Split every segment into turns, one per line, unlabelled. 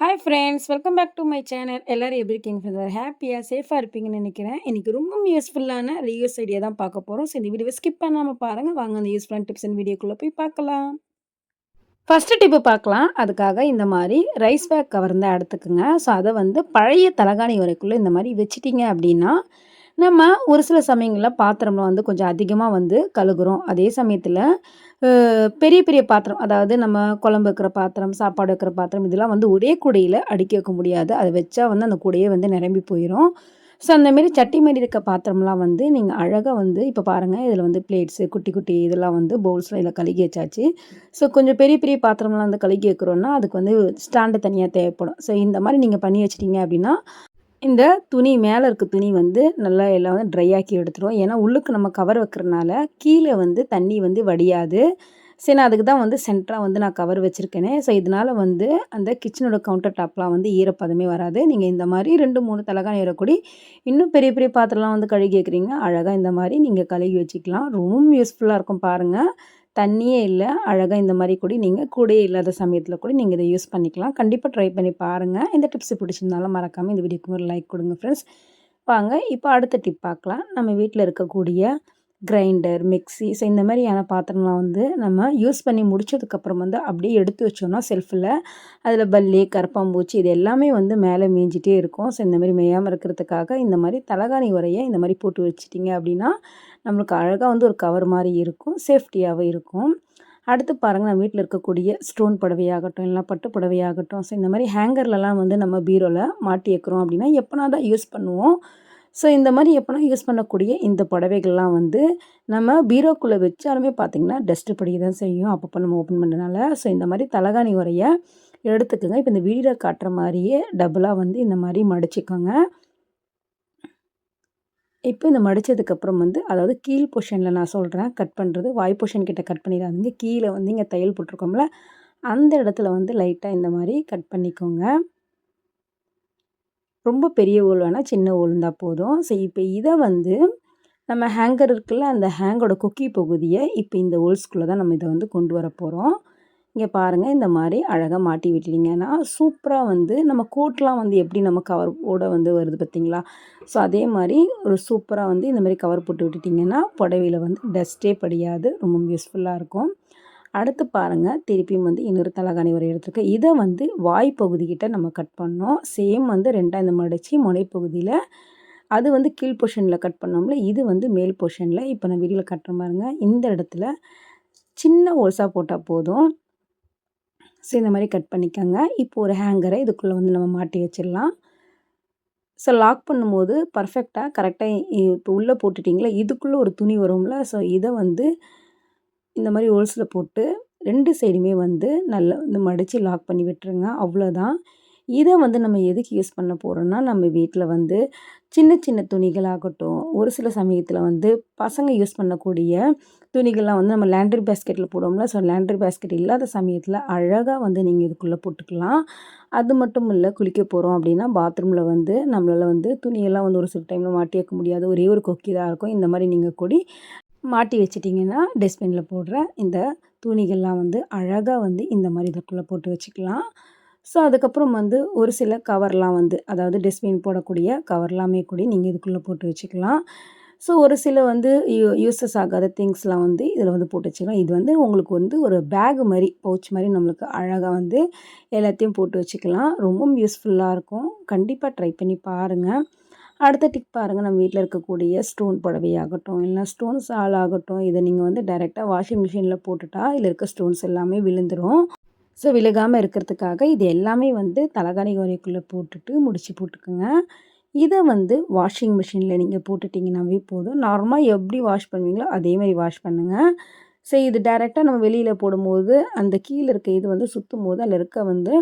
Hi friends, welcome back to my channel. எல்லாரும் எப்படி இருக்கீங்க ஃப்ரெண்ட்ஸ்? ஹாப்பியாக சேஃபாக இருப்பீங்கன்னு நினைக்கிறேன். இன்றைக்கி ரொம்ப யூஸ்ஃபுல்லான ரீயூஸ் ஐடியா தான் பார்க்க போகிறோம். ஸோ இந்த வீடியோவை ஸ்கிப் பண்ணாமல் பாருங்கள். வாங்க அந்த யூஸ்ஃபுல்லான டிப்ஸ் அண்ட் வீடியோக்குள்ளே போய் பார்க்கலாம். ஃபஸ்ட்டு டிப்பு பார்க்கலாம். அதுக்காக இந்த மாதிரி ரைஸ் பேக் கவர் தான் எடுத்துக்குங்க. ஸோ அதை வந்து பழைய தலகாணி வரைக்குள்ளே இந்த மாதிரி வச்சிட்டிங்க அப்படின்னா, நம்ம ஒரு சில சமயங்களில் பாத்திரம்லாம் வந்து கொஞ்சம் அதிகமாக வந்து கழுகுறோம். அதே சமயத்தில் பெரிய பெரிய பாத்திரம், அதாவது நம்ம குழம்பு வைக்கிற பாத்திரம், சாப்பாடு வைக்கிற பாத்திரம், இதெல்லாம் வந்து ஒரே கூடையில் அடுக்கி வைக்க முடியாது. அதை வச்சா வந்து அந்த கூடையே வந்து நிரம்பி போயிடும். ஸோ அந்தமாரி சட்டி மாரி இருக்க பாத்திரம்லாம் வந்து நீங்கள் அழகாக வந்து இப்போ பாருங்கள், இதில் வந்து பிளேட்ஸு, குட்டி குட்டி இதெல்லாம் வந்து பவுல்ஸ்லாம் இதில் கழுகி வச்சாச்சு. ஸோ கொஞ்சம் பெரிய பெரிய பாத்திரம்லாம் வந்து கழுகி வைக்கிறோன்னா அதுக்கு வந்து ஸ்டாண்டு தனியாக தேவைப்படும். ஸோ இந்த மாதிரி நீங்கள் பண்ணி வச்சிட்டிங்க அப்படின்னா, இந்த துணி மேலே இருக்க துணி வந்து நல்லா எல்லாம் வந்து ட்ரை ஆக்கி எடுத்துரும். ஏன்னா உள்ளுக்கு நம்ம கவர் வைக்கிறனால கீழே வந்து தண்ணி வந்து வடியாது. சரி, நான் அதுக்கு தான் வந்து சென்டராக வந்து நான் கவர் வச்சுருக்கேனே. ஸோ இதனால் வந்து அந்த கிச்சனோட கவுண்டர் டாப்லாம் வந்து ஈரப்பதமே வராது. நீங்கள் இந்த மாதிரி 2, 3 தலகாணி ஏறக்கூடி இன்னும் பெரிய பெரிய பாத்திரம்லாம் வந்து கழுகி வைக்கிறீங்க, அழகாக இந்த மாதிரி நீங்கள் கழுகி வச்சுக்கலாம். ரொம்ப யூஸ்ஃபுல்லாக இருக்கும் பாருங்கள். தண்ணியே இல்லை, அழகாக இந்த மாதிரி கூட நீங்கள் கூடயே இல்லாத சமயத்தில் கூட நீங்கள் இதை யூஸ் பண்ணிக்கலாம். கண்டிப்பாக ட்ரை பண்ணி பாருங்கள். இந்த டிப்ஸ் பிடிச்சிருந்தாலும் மறக்காமல் இந்த வீடியோக்கு ஒரு லைக் கொடுங்க ஃப்ரெண்ட்ஸ். வாங்க இப்போ அடுத்த டிப் பார்க்கலாம். நம்ம வீட்டில் இருக்கக்கூடிய கிரைண்டர், மிக்ஸி, ஸோ இந்த மாதிரியான பாத்திரம்லாம் வந்து நம்ம யூஸ் பண்ணி முடிச்சதுக்கப்புறம் வந்து அப்படியே எடுத்து வச்சோம்னா செல்ஃபில் அதில் பல்லி, கரப்பாம்பூச்சி இது எல்லாமே வந்து மேலே மேய்ஞ்சிட்டே இருக்கும். ஸோ இந்த மாதிரி மேயாமல் இருக்கிறதுக்காக இந்த மாதிரி தலகாணி உறைய இந்த மாதிரி போட்டு வச்சிட்டிங்க அப்படின்னா நம்மளுக்கு அழகாக வந்து ஒரு கவர் மாதிரி இருக்கும், சேஃப்டியாகவும் இருக்கும். அடுத்து பாருங்கள், நம்ம வீட்டில் இருக்கக்கூடிய ஸ்டோன் புடவையாகட்டும், இல்லைனா பட்டு புடவையாகட்டும், ஸோ இந்த மாதிரி ஹேங்கர்லலாம் வந்து நம்ம பீரோவில் மாட்டி வைக்கிறோம் அப்படின்னா எப்போனா தான் யூஸ் பண்ணுவோம். ஸோ இந்த மாதிரி எப்போனா யூஸ் பண்ணக்கூடிய இந்த புடவைகள்லாம் வந்து நம்ம பீரோக்குள்ளே வச்சாலுமே பார்த்திங்கன்னா டஸ்ட்டு படிக்க தான் செய்யும் அப்பப்போ நம்ம ஓப்பன் பண்ணுறதுனால. ஸோ இந்த மாதிரி தலகாணி உறைய எடுத்துக்கோங்க. இப்போ இந்த வீடியோவில் காட்டுற மாதிரியே டபுளாக வந்து இந்த மாதிரி மடிச்சுக்கோங்க. இப்போ இந்த மடித்ததுக்கப்புறம் வந்து, அதாவது கீழ் பொஷனில் நான் சொல்கிறேன் கட் பண்ணுறது, வாய் பொஷன் கிட்ட கட் பண்ணிடாதீங்க. கீழே வந்து இங்கே தையல் போட்டிருக்கோம்ல, அந்த இடத்துல வந்து லைட்டாக இந்த மாதிரி கட் பண்ணிக்கோங்க. ரொம்ப பெரிய ஹோல் வேணால், சின்ன ஹோல் இருந்தால் போதும். ஸோ இப்போ இதை வந்து நம்ம ஹேங்கர் இருக்குல்ல, அந்த ஹேங்கோட கொக்கி பகுதியை இப்போ இந்த ஹோல்ஸ்குள்ளே தான் நம்ம இதை வந்து கொண்டு வர போகிறோம். இங்கே பாருங்கள், இந்த மாதிரி அழகாக மாட்டி விட்டுட்டிங்கன்னா சூப்பராக வந்து நம்ம கோட்லாம் வந்து எப்படி நம்ம கவரோட வந்து வருது பார்த்திங்களா. ஸோ அதே மாதிரி ஒரு சூப்பராக வந்து இந்த மாதிரி கவர் போட்டு விட்டுட்டிங்கன்னா புடவையில் வந்து டஸ்ட்டே படியாது, ரொம்ப யூஸ்ஃபுல்லாக இருக்கும். அடுத்து பாருங்கள், திருப்பியும் வந்து இன்னொரு தலகாணி உறை எடுத்துருக்கேன். இதை வந்து வாய் பகுதிக்கிட்ட நம்ம கட் பண்ணோம். சேம் வந்து ரெண்டாக இந்த மடித்து முனைப்பகுதியில், அது வந்து கீழ் பொஷனில் கட் பண்ணோம்ல, இது வந்து மேல் பொஷனில். இப்போ நான் வீடியோவில் கட்டுற பாருங்க, இந்த இடத்துல சின்ன ஹோல்ஸாக போட்டால் போதும். ஸோ இந்த மாதிரி கட் பண்ணிக்கோங்க. இப்போ ஒரு ஹேங்கரை இதுக்குள்ளே வந்து நம்ம மாட்டி வச்சிடலாம். ஸோ லாக் பண்ணும்போது பர்ஃபெக்டாக கரெக்டாக இப்போ உள்ளே போட்டுட்டிங்களா, இதுக்குள்ளே ஒரு துணி வரும்ல, ஸோ இதை வந்து இந்த மாதிரி ஹோல்ஸில் போட்டு 2 சைடுமே வந்து நல்லா வந்து மடித்து லாக் பண்ணி விட்டுருங்க. அவ்வளோதான். இதை வந்து நம்ம எதுக்கு யூஸ் பண்ண போகிறோம்னா, நம்ம வீட்டில் வந்து சின்ன சின்ன துணிகளாகட்டும், ஒரு சில சமயத்தில் வந்து பசங்க யூஸ் பண்ணக்கூடிய துணிகள்லாம் வந்து நம்ம லேண்ட்ரி பேஸ்கெட்டில் போடுவோம்ல, ஸோ லேண்ட்ரி பேஸ்கெட் இல்லாத சமயத்தில் அழகாக வந்து நீங்கள் இதுக்குள்ளே போட்டுக்கலாம். அது மட்டும் இல்லை, குளிக்க போகிறோம் அப்படின்னா பாத்ரூமில் வந்து நம்மளால் வந்து துணியெல்லாம் வந்து ஒரு சில டைமில் மாட்டி வைக்க முடியாது, ஒரே ஒரு கொக்கி தான் இருக்கும். இந்த மாதிரி நீங்கள் கூடி மாட்டி வச்சிட்டிங்கன்னா டஸ்ட்பினில் போடுற இந்த துணிகள்லாம் வந்து அழகாக வந்து இந்த மாதிரி இதுக்குள்ளே போட்டு வச்சுக்கலாம். ஸோ அதுக்கப்புறம் வந்து ஒரு சில கவர்லாம் வந்து, அதாவது டஸ்ட்பின் போடக்கூடிய கவர்லாமே கூட நீங்கள் இதுக்குள்ளே போட்டு வச்சுக்கலாம். ஸோ ஒரு சில வந்து யூஸஸ் ஆகாத திங்ஸ்லாம் வந்து இதில் வந்து போட்டு வச்சுக்கலாம். இது வந்து உங்களுக்கு வந்து ஒரு பேக் மாதிரி, பவுச் மாதிரி நம்மளுக்கு அழகாக வந்து எல்லாத்தையும் போட்டு வச்சுக்கலாம். ரொம்பவும் யூஸ்ஃபுல்லாக இருக்கும். கண்டிப்பாக ட்ரை பண்ணி பாருங்கள். அடுத்த டிப் பாருங்கள், நம்ம வீட்டில் இருக்கக்கூடிய ஸ்டோன் புடவையாகட்டும், இல்லைனா ஸ்டோன் சால் ஆகட்டும், இதை நீங்கள் வந்து டைரெக்டாக வாஷிங் மிஷினில் போட்டுட்டா இதில் இருக்க ஸ்டோன்ஸ் எல்லாமே விழுந்துடும். ஸோ விழுகாமல் இருக்கிறதுக்காக இது எல்லாமே வந்து தலகாணி உறைக்குள்ளே போட்டுட்டு முடிச்சு போட்டுக்குங்க. இதை வந்து வாஷிங் மிஷினில் நீங்கள் போட்டுட்டிங்கன்னாவே போதும். நார்மலாக எப்படி வாஷ் பண்ணுவீங்களோ அதேமாதிரி வாஷ் பண்ணுங்கள். ஸோ இது டைரெக்டாக நம்ம வெளியில் போடும்போது அந்த கீழே இருக்க இது வந்து சுற்றும் போது அதில் இருக்க வந்து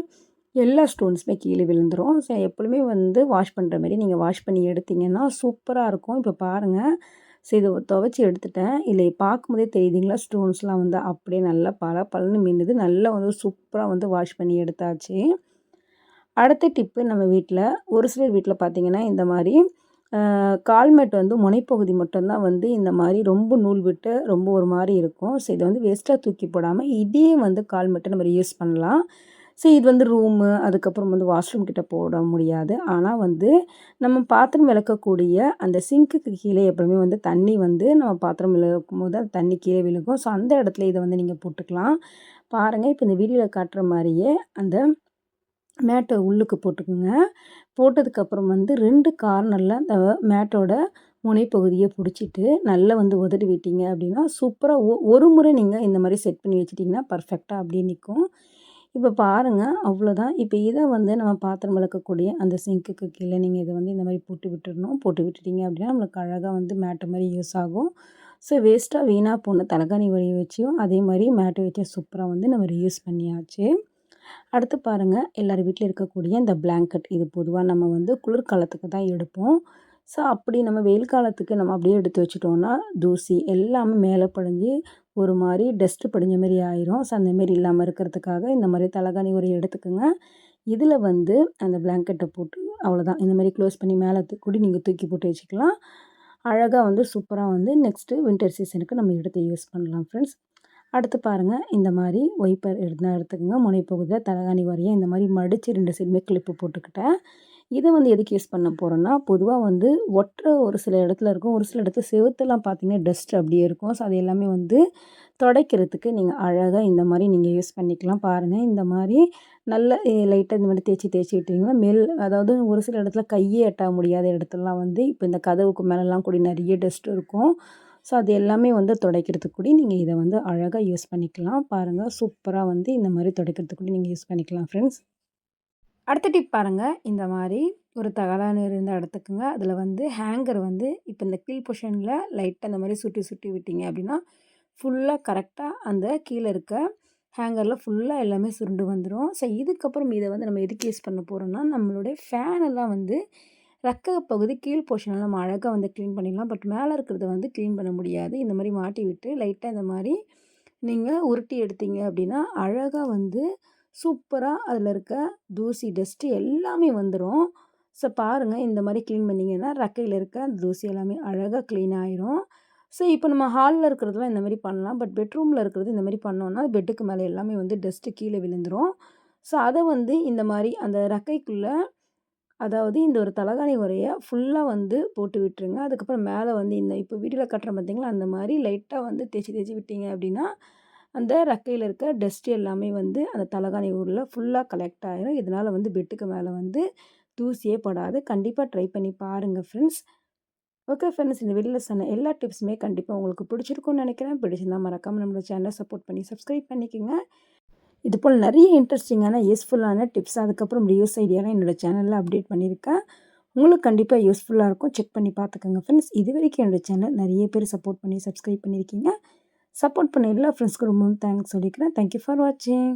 எல்லா ஸ்டோன்ஸுமே கீழே விழுந்துடும். ஸோ எப்பொழுதுமே வந்து வாஷ் பண்ணுற மாதிரி நீங்கள் வாஷ் பண்ணி எடுத்திங்கன்னா சூப்பராக இருக்கும். இப்போ பாருங்கள், ஸோ இதை துவைச்சி எடுத்துட்டேன். இதில் பார்க்கும்போதே தெரியுதுங்களா, ஸ்டோன்ஸ்லாம் வந்து அப்படியே நல்லா பளபளன்னு மின்னுது. நல்லா வந்து சூப்பராக வந்து வாஷ் பண்ணி எடுத்தாச்சு. அடுத்த டிப்பு, நம்ம வீட்டில் ஒரு சிலர் வீட்டில் பார்த்திங்கன்னா இந்த மாதிரி கால்மேட் வந்து முனைப்பகுதி மட்டும்தான் வந்து இந்த மாதிரி ரொம்ப நூல் விட்டு ரொம்ப ஒரு மாதிரி இருக்கும். ஸோ இதை வந்து வேஸ்ட்டாக தூக்கி போடாமல் இதே வந்து கால்மேட்டை நம்ம யூஸ் பண்ணலாம். ஸோ இது வந்து ரூமு, அதுக்கப்புறம் வந்து வாஷ்ரூம் கிட்ட போட முடியாது. ஆனால் வந்து நம்ம பாத்திரம் விளக்கக்கூடிய அந்த சிங்க்குக்கு கீழே எப்பவுமே வந்து தண்ணி வந்து நம்ம பாத்திரம் விளக்கும்போது அந்த தண்ணி கீழே விழுகும். ஸோ அந்த இடத்துல இதை வந்து நீங்கள் போட்டுக்கலாம். பாருங்கள், இப்போ இந்த வீடியோவில் காட்டுற மாதிரியே அந்த மேட்டை உள்ளுக்கு போட்டுக்குங்க. போட்டதுக்கப்புறம் வந்து 2 கார்னரில் அந்த மேட்டோட முனைப்பகுதியை பிடிச்சிட்டு நல்லா வந்து உதறி விட்டீங்க அப்படின்னா சூப்பராக ஒரு முறை நீங்கள் இந்த மாதிரி செட் பண்ணி வச்சிட்டிங்கன்னா பர்ஃபெக்டாக அப்படியே நிற்கும். இப்போ பாருங்கள், அவ்வளோதான். இப்போ இதை வந்து நம்ம பாத்திரம் விளக்கக்கூடிய அந்த சிங்க்குக்கு கீழே நீங்கள் இதை வந்து இந்த மாதிரி போட்டு விட்டுடணும். போட்டு விட்டுட்டீங்க அப்படின்னா நம்மளுக்கு அழகாக வந்து மேட்டு மாதிரி யூஸ் ஆகும். ஸோ வேஸ்ட்டாக வீணாக போன தலகாணி உரையை வச்சியும் அதே மாதிரி மேட்டை வச்சு சூப்பராக வந்து நம்ம யூஸ் பண்ணியாச்சு. அடுத்து பாருங்கள், எல்லார் வீட்டில் இருக்கக்கூடிய இந்த பிளாங்கெட், இது பொதுவாக நம்ம வந்து குளிர்காலத்துக்கு தான் எடுப்போம். ஸோ அப்படி நம்ம வெயில் காலத்துக்கு நம்ம அப்படியே எடுத்து வச்சுட்டோம்னா தூசி எல்லாமே மேலே படிஞ்சு ஒரு மாதிரி டஸ்ட்டு படிஞ்ச மாரி ஆயிரும். ஸோ அந்தமாரி இல்லாமல் இருக்கிறதுக்காக இந்த மாதிரி தலகாணி உரையை எடுத்துக்கோங்க. இதில் வந்து அந்த பிளாங்கெட்டை போட்டு அவ்வளோதான், இந்த மாதிரி க்ளோஸ் பண்ணி மேலே கூட நீங்கள் தூக்கி போட்டு வச்சுக்கலாம். அழகாக வந்து சூப்பராக வந்து நெக்ஸ்ட்டு வின்டர் சீசனுக்கு நம்ம எடுத்து யூஸ் பண்ணலாம் ஃப்ரெண்ட்ஸ். அடுத்து பாருங்கள், இந்த மாதிரி ஒய்ப்பர் எடுத்துக்கோங்க. முனைப்பகுதியில் தலகாணி உரையை இந்த மாதிரி மடித்து 2 சைடுமே கிளிப்பு போட்டுக்கிட்டேன். இதை வந்து எதுக்கு யூஸ் பண்ண போகிறோன்னா, பொதுவாக வந்து ஒட்டுற ஒரு சில இடத்துல இருக்கும். ஒரு சில இடத்துல செவுத்துலாம் பார்த்தீங்கன்னா டஸ்ட் அப்படியே இருக்கும். ஸோ அது எல்லாமே வந்து துடைக்கிறதுக்கு நீங்கள் அழகாக இந்த மாதிரி நீங்கள் யூஸ் பண்ணிக்கலாம். பாருங்கள், இந்த மாதிரி நல்ல லைட்டாக இந்த மாதிரி தேய்ச்சி விட்டிங்கன்னா அதாவது ஒரு சில இடத்துல கையே எட்ட முடியாத இடத்துலலாம் வந்து இப்போ இந்த கதவுக்கு மேலெலாம் கூட நிறைய டஸ்ட் இருக்கும். ஸோ அது எல்லாமே வந்து துடைக்கிறதுக்கு கூட நீங்கள் இதை வந்து அழகாக யூஸ் பண்ணிக்கலாம். பாருங்கள், சூப்பராக வந்து இந்த மாதிரி துடைக்கிறதுக்கு கூட நீங்கள் யூஸ் பண்ணிக்கலாம் ஃப்ரெண்ட்ஸ். அடுத்த டிப் பாருங்கள், இந்த மாதிரி ஒரு தகலான இருந்தால் எடுத்துக்கோங்க. அதில் வந்து ஹேங்கர் வந்து இப்போ இந்த கீழ் பொசிஷனில் லைட்டாக இந்த மாதிரி சுட்டி விட்டீங்க அப்படின்னா ஃபுல்லாக கரெக்டாக அந்த கீழே இருக்க ஹேங்கரில் ஃபுல்லாக எல்லாமே சுருண்டு வந்துடும். ஸோ இதுக்கப்புறம் இதை வந்து நம்ம எதுக்கு யூஸ் பண்ண போகிறோம்னா, நம்மளுடைய ஃபேனெல்லாம் வந்து ரெக்க பகுதி கீழ் போர்ஷனில் நம்ம அழகாக வந்து க்ளீன் பண்ணிடலாம். பட் மேலே இருக்கிறத வந்து க்ளீன் பண்ண முடியாது. இந்த மாதிரி மாட்டி விட்டு லைட்டாக இந்த மாதிரி நீங்கள் உருட்டி எடுத்தீங்க அப்படின்னா அழகாக வந்து சூப்பராக அதில் இருக்க தூசி டஸ்ட்டு எல்லாமே வந்துடும். ஸோ பாருங்கள், இந்த மாதிரி க்ளீன் பண்ணிங்கன்னா ரெக்கையில் இருக்க அந்த தூசி எல்லாமே அழகாக க்ளீன் ஆயிரும். ஸோ இப்போ நம்ம ஹாலில் இருக்கிறதுலாம் இந்த மாதிரி பண்ணலாம். பட் பெட்ரூமில் இருக்கிறது இந்த மாதிரி பண்ணோன்னா பெட்டுக்கு மேலே எல்லாமே வந்து டஸ்ட்டு கீழே விழுந்துடும். ஸோ அதை வந்து இந்த மாதிரி அந்த ரெக்கைக்குள்ளே, அதாவது இந்த ஒரு தலகாணி உரையை ஃபுல்லாக வந்து போட்டு விட்டுருங்க. அதுக்கப்புறம் மேலே வந்து இந்த இப்போ வீடியோவில் காட்டுறேன் பார்த்தீங்களா, அந்த மாதிரி லைட்டாக வந்து தேய்ச்சி விட்டீங்க அப்படின்னா அந்த ரெக்கையில் இருக்க டஸ்ட்டு எல்லாமே வந்து அந்த தலகாணி ஊரில் ஃபுல்லாக கலெக்ட் ஆகிரும். இதனால் வந்து பெட்டுக்கு மேலே வந்து தூசியே படாது. கண்டிப்பாக ட்ரை பண்ணி பாருங்கள் ஃப்ரெண்ட்ஸ். ஓகே ஃப்ரெண்ட்ஸ், இந்த வீடியோவில் சொன்ன எல்லா டிப்ஸுமே கண்டிப்பாக உங்களுக்கு பிடிச்சிருக்கும்னு நினைக்கிறேன். பிடிச்சிருந்தா மறக்காமல் நம்மளோட சேனலை சப்போர்ட் பண்ணி சப்ஸ்கிரைப் பண்ணிக்கோங்க. இதுபோல் நிறைய இன்ட்ரெஸ்டிங்கான யூஸ்ஃபுல்லான டிப்ஸ் அதுக்கப்புறம் ரிவ்யூஸ் ஐடியாலாம் என்னோடய சேனலில் அப்டேட் பண்ணியிருக்கேன். உங்களுக்கு கண்டிப்பாக யூஸ்ஃபுல்லாக இருக்கும். செக் பண்ணி பார்த்துக்கோங்க ஃப்ரெண்ட்ஸ். இது வரைக்கும் என்னோடய சேனல் நிறைய பேர் சப்போர்ட் பண்ணி சப்ஸ்கிரைப் பண்ணியிருக்கீங்க. சப்போர்ட் பண்ண எல்லா ஃப்ரெண்ட்ஸ்க்கும் ரொம்ப தேங்க்ஸ் சொல்லிக்கிறேன். தேங்க்யூ ஃபார் வாட்சிங்.